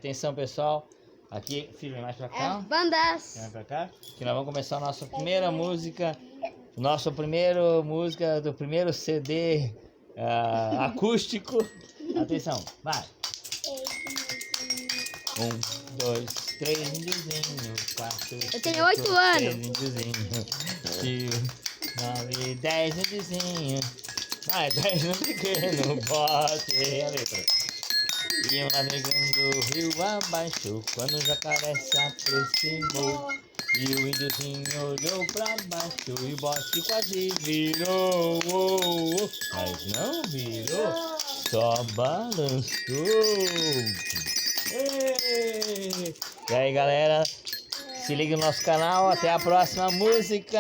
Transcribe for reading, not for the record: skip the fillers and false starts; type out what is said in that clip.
atenção pessoal. Aqui, filho, mais pra cá. Bandas. Mais pra cá. Que nós vamos começar a nossa primeira música. Nossa primeira música do primeiro CD acústico. Atenção, vai. 1, 2, 3, índiozinho. 4, Eu tenho 8 anos. 6 índiozinho. 9, 10 índiozinho. 10 no pequeno bote. A letra. Iam navegando o rio abaixo, quando o jacaré se aproximou. E o índiozinho olhou pra baixo e o bote quase virou. Mas não virou, só balançou. E aí galera, se liga no nosso canal, até a próxima música.